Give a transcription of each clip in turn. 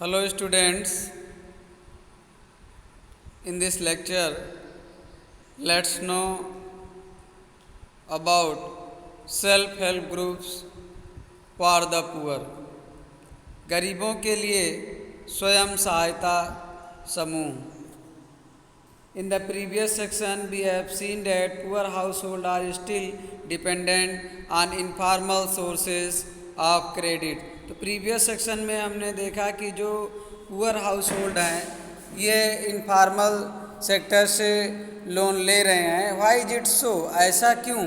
Hello students, in this lecture let's know about self-help groups for the poor. गरीबों के लिए स्वयं सहायता समूह. In the previous section we have seen that poor households are still dependent on informal sources of credit. तो previous section में हमने देखा कि जो पुअर हाउस होल्ड हैं ये इनफॉर्मल सेक्टर से लोन ले रहे हैं. Why is it so? ऐसा क्यों?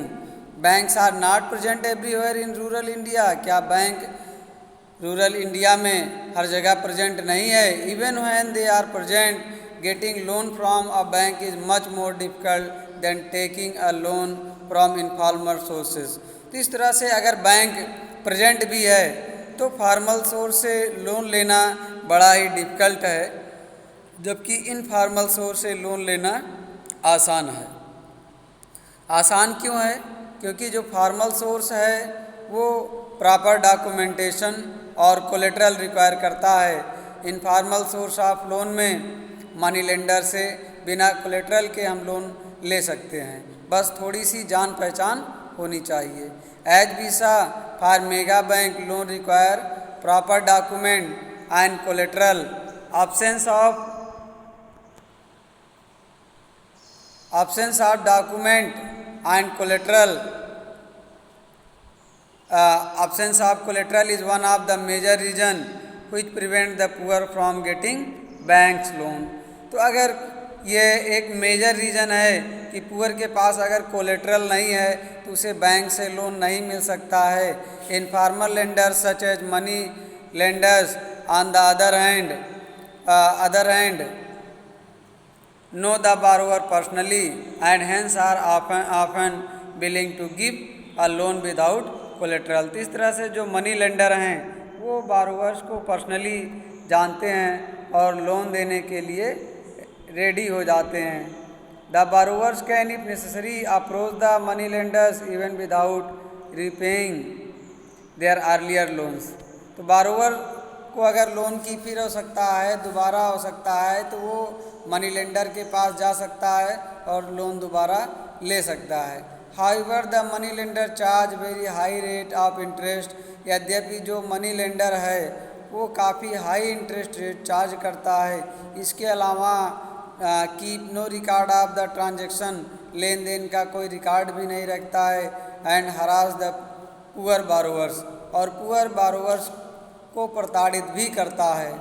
Banks are not present everywhere in rural India. क्या बैंक रूरल इंडिया में हर जगह प्रेजेंट नहीं है? Even when they are present, getting loan from a bank is much more difficult than taking a loan from informal sources. तो इस तरह से अगर बैंक प्रेजेंट भी है तो फॉर्मल सोर्स से लोन लेना बड़ा ही डिफ़िकल्ट है, जबकि इनफॉर्मल सोर्स से लोन लेना आसान है. आसान क्यों है? क्योंकि जो फॉर्मल सोर्स है वो प्रॉपर डॉक्यूमेंटेशन और कोलेटरल रिक्वायर करता है. इनफॉर्मल सोर्स ऑफ लोन में मनी लेंडर से बिना कोलेटरल के हम लोन ले सकते हैं, बस थोड़ी सी जान पहचान होनी चाहिए. As visa for mega bank loan require proper document and collateral. absence of document and collateral absence of collateral is one of the major reason which prevent the poor from getting banks loan. तो अगर ये एक major reason है कि poor के पास अगर collateral नहीं है तो उसे बैंक से लोन नहीं मिल सकता है. Informal lenders such as money lenders on the other hand know the borrower personally and hence are often willing to give a loan without collateral. तो इस तरह से जो मनी लेंडर हैं वो बारोवर्स को पर्सनली जानते हैं और लोन देने के लिए रेडी हो जाते हैं. The borrowers can if necessary approach the money lenders even without repaying their earlier loans. तो बारोवर को अगर लोन की फिर हो सकता है, दोबारा हो सकता है, तो वो मनी लेंडर के पास जा सकता है और लोन दोबारा ले सकता है. However the money lender charge very high rate of interest. यद्यपि जो मनी लेंडर है वो काफ़ी हाई इंटरेस्ट रेट चार्ज करता है. इसके अलावा keep no record of the transaction. लेन देन का कोई रिकॉर्ड भी नहीं रखता है. And harass the poor borrowers. और पुअर बारोवर्स को प्रताड़ित भी करता है.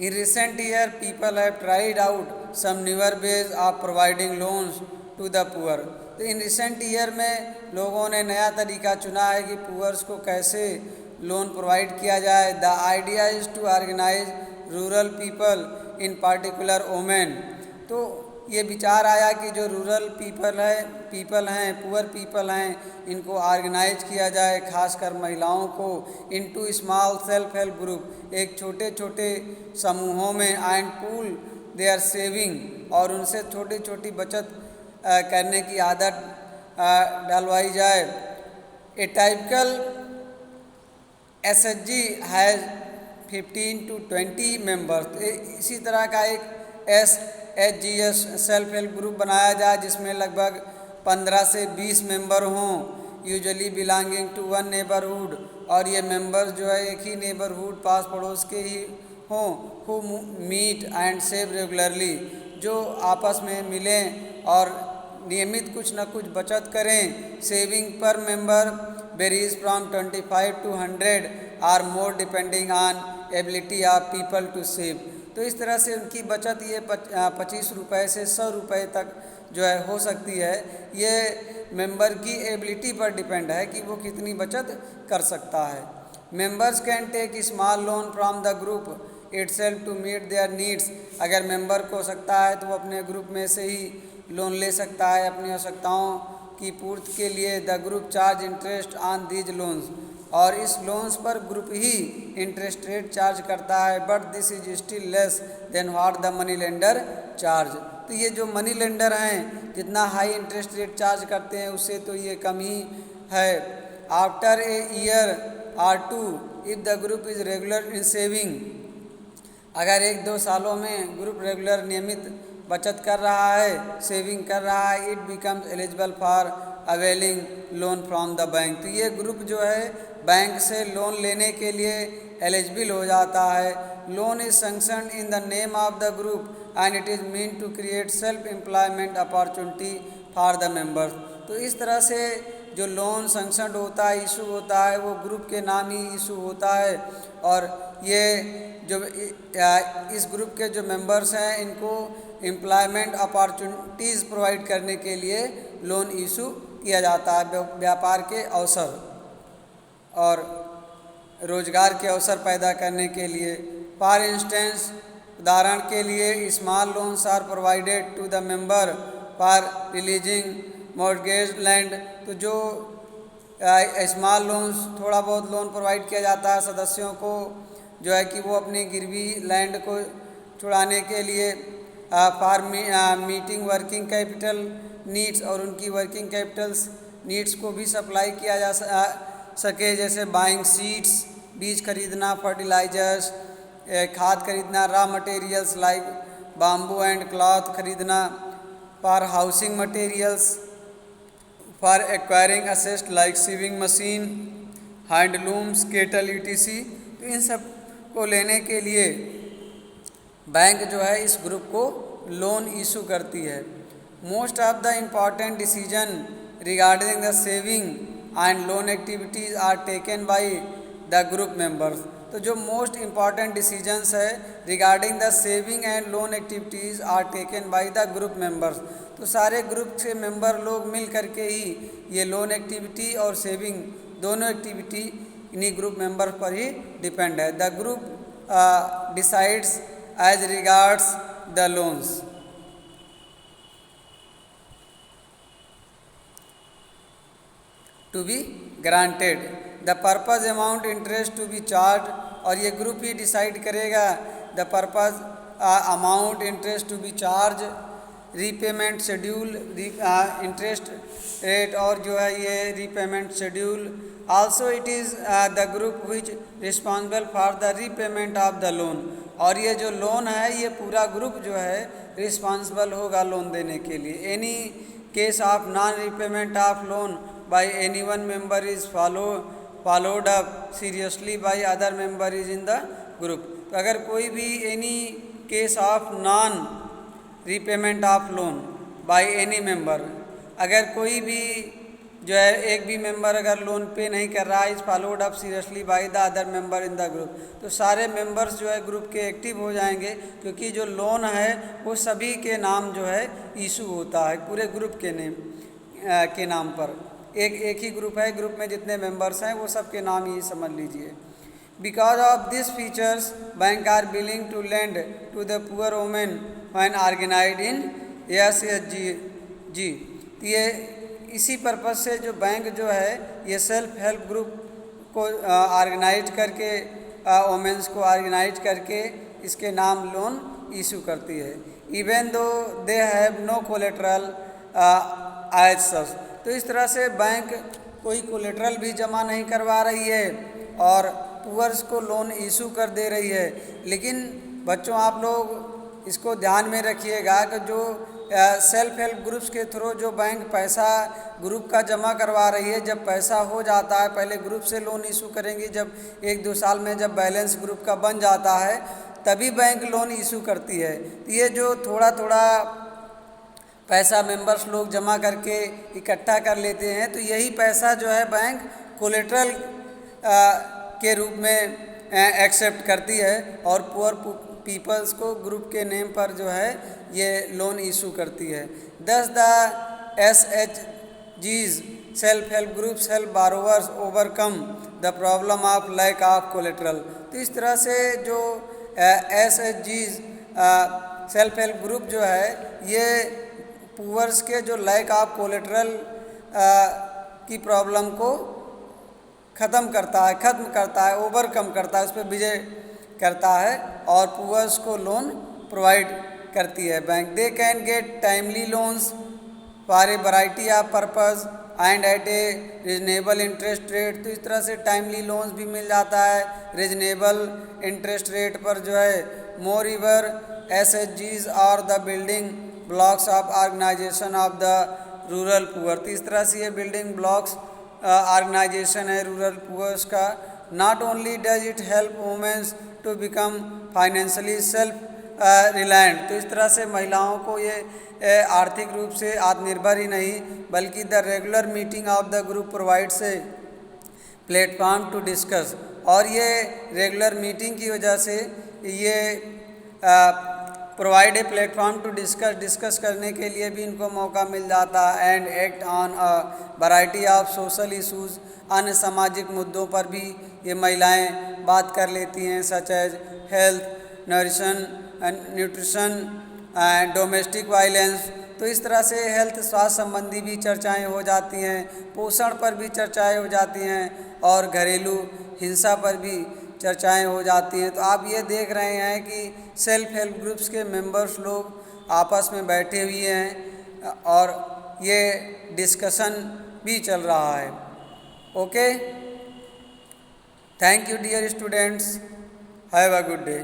In recent year people have tried out some newer ways of providing loans to the poor. तो इन रिसेंट ईयर में लोगों ने नया तरीका चुना है कि पुअर्स को कैसे लोन प्रोवाइड किया जाए. The idea is to organize rural people in particular women. तो ये विचार आया कि जो रूरल पीपल हैं पुअर पीपल हैं, इनको ऑर्गेनाइज किया जाए, खासकर महिलाओं को, into small self help group. एक छोटे छोटे समूहों में एंड पूल देयर सेविंग. और उनसे छोटी छोटी बचत करने की आदत डलवाई जाए. A typical SHG has 15 to 20 members. इसी तरह का एक एसएचजीएस सेल्फ हेल्प ग्रुप बनाया जाए जिसमें लगभग 15 से 20 मेंबर हों, usually belonging to one neighbourhood. और ये मेंबर्स जो है एक ही नेबरहुड पास पड़ोस के ही हों. Who meet and save regularly. जो आपस में मिलें और नियमित कुछ न कुछ बचत करें. सेविंग पर member varies from 25 to 100 or more depending on ability of people to save. तो इस तरह से उनकी बचत ये 25 रुपये से 100 रुपये तक जो है हो सकती है. ये मेंबर की एबिलिटी पर डिपेंड है कि वो कितनी बचत कर सकता है. Members can take small loan from the group itself to meet their needs. अगर मेंबर को हो सकता है तो वो अपने ग्रुप में से ही लोन ले सकता है अपनी आवश्यकताओं की पूर्ति के लिए. The group charge interest on these loans. और इस लोन्स पर ग्रुप ही इंटरेस्ट रेट चार्ज करता है. But this is still less than what the money lender charge. तो ये जो मनी लेंडर हैं जितना हाई इंटरेस्ट रेट चार्ज करते हैं उससे तो ये कम ही है. After a year or two, if the group is regular in saving अगर 1-2 सालों में ग्रुप रेगुलर नियमित बचत कर रहा है, सेविंग कर रहा है, it becomes eligible for availing loan from the bank. तो ये ग्रुप जो है बैंक से लोन लेने के लिए एलिजिबल हो जाता है। Loan is sanctioned in the name of the group and it is mean to create self employment opportunity for the members. तो इस तरह से जो लोन सैंक्शनड होता है, इशू होता है, वो ग्रुप के नाम ही इशू होता है। और ये जो इस ग्रुप के जो मेंबर्स हैं इनको एम्प्लॉयमेंट अपॉर्चुनिटीज़ प्रोवाइड करने के लिए लोन इशू किया जाता है। व्यापार के अवसर और रोजगार के अवसर पैदा करने के लिए। फॉर इंस्टेंस, उदाहरण के लिए, small loans are provided to the member for releasing mortgage land. तो जो स्मॉल लोन्स, थोड़ा बहुत लोन प्रोवाइड किया जाता है सदस्यों को, जो है कि वो अपनी गिरवी लैंड को छुड़ाने के लिए for meeting working capital needs, और उनकी वर्किंग कैपिटल्स नीड्स को भी सप्लाई किया जा सके, जैसे बाइंग सीड्स, बीज खरीदना, फर्टिलाइजर्स, खाद खरीदना, raw materials like bamboo and cloth खरीदना, for housing materials, for acquiring assets like sewing machine, handlooms, cattle etc. तो इन सब को लेने के लिए बैंक जो है इस ग्रुप को लोन इशू करती है। Most of the important decision regarding the saving and loan activities are taken by the group members. तो जो मोस्ट इम्पॉर्टेंट डिसीजंस है regarding the saving and loan activities are taken by the group members. तो सारे group के member लोग मिल करके ही ये लोन एक्टिविटी और सेविंग दोनों एक्टिविटी इन्हीं ग्रुप मेंबर पर ही डिपेंड है। The group decides as regards the loans. To be granted, the purpose amount interest to be charge, और ये ग्रुप ही डिसाइड करेगा the purpose amount interest to be charge, repayment schedule, interest rate, और जो है ये repayment schedule. Also it is the group which responsible for the repayment of the loan, और ये जो लोन है ये पूरा ग्रुप जो है रिस्पॉन्सिबल होगा लोन देने के लिए। Any case of non repayment of loan by any one member is followed up seriously by other member is in the group। तो अगर कोई भी any case of non repayment of loan by any member, अगर कोई भी जो है एक भी मेंबर अगर लोन पे नहीं कर रहा है, is followed up seriously by the other member in the group, तो सारे मेंबर्स जो है ग्रुप के एक्टिव हो जाएंगे, क्योंकि जो लोन है वो सभी के नाम जो है इशू होता है, पूरे ग्रुप के नाम पर। एक ही ग्रुप है, ग्रुप में जितने मेंबर्स हैं वो सब के नाम ही समझ लीजिए। Because of this features bank are willing to lend to the poor women when organised in SHG। ये इसी पर्पज से जो बैंक जो है ये सेल्फ हेल्प ग्रुप को ऑर्गेनाइज करके, वुमेन्स को ऑर्गेनाइज करके इसके नाम लोन इशू करती है, even though they have no collateral as such. तो इस तरह से बैंक कोई कोलेटरल भी जमा नहीं करवा रही है और पुअर्स को लोन इशू कर दे रही है। लेकिन बच्चों आप लोग इसको ध्यान में रखिएगा कि जो सेल्फ हेल्प ग्रुप्स के थ्रू जो बैंक पैसा ग्रुप का जमा करवा रही है, जब पैसा हो जाता है पहले ग्रुप से लोन इशू करेंगी, जब 1-2 साल में जब बैलेंस ग्रुप का बन जाता है तभी बैंक लोन इशू करती है। तो ये जो थोड़ा थोड़ा पैसा मेंबर्स लोग जमा करके इकट्ठा कर लेते हैं, तो यही पैसा जो है बैंक कोलेटरल के रूप में एक्सेप्ट करती है और पुअर पीपल्स को ग्रुप के नेम पर जो है ये लोन इशू करती है। Thus the SHGs self help groups help borrowers overcome the problem of lack of collateral. तो इस तरह से जो SHGs सेल्फ हेल्प ग्रुप जो है ये पुअर्स के जो लैक ऑफ कोलेटरल की प्रॉब्लम को खत्म करता है, ओवरकम करता है, उस पर विजय करता है और पुअर्स को लोन प्रोवाइड करती है bank. They can get timely loans for a variety of purpose and at a reasonable interest rate. तो इस तरह से टाइमली लोन्स भी मिल जाता है रिजनेबल इंटरेस्ट रेट पर जो है। मोर इवर SHGs और the building blocks of organisation of the rural poor. तो इस तरह से ये बिल्डिंग ब्लॉक्स ऑर्गेनाइजेशन है रूरल पुअर्स का। Not only does it help womens to become financially self reliant. तो इस तरह से महिलाओं को ये आर्थिक रूप से आत्मनिर्भर ही नहीं बल्कि the regular meeting of the group provides a platform to discuss. और ये रेगुलर मीटिंग की वजह से ये provide a platform to discuss करने के लिए भी इनको मौका मिल जाता है। And act on a variety of social issues. अन्य सामाजिक मुद्दों पर भी ये महिलाएं बात कर लेती हैं such as health, nutrition and domestic violence. तो इस तरह से हेल्थ स्वास्थ्य संबंधी भी चर्चाएं हो जाती हैं, पोषण पर भी चर्चाएं हो जाती हैं और घरेलू हिंसा पर भी चर्चाएं हो जाती हैं। तो आप ये देख रहे हैं कि सेल्फ हेल्प ग्रुप्स के मेंबर्स लोग आपस में बैठे हुए हैं और ये डिस्कशन भी चल रहा है। Okay, thank you dear students, have a good day.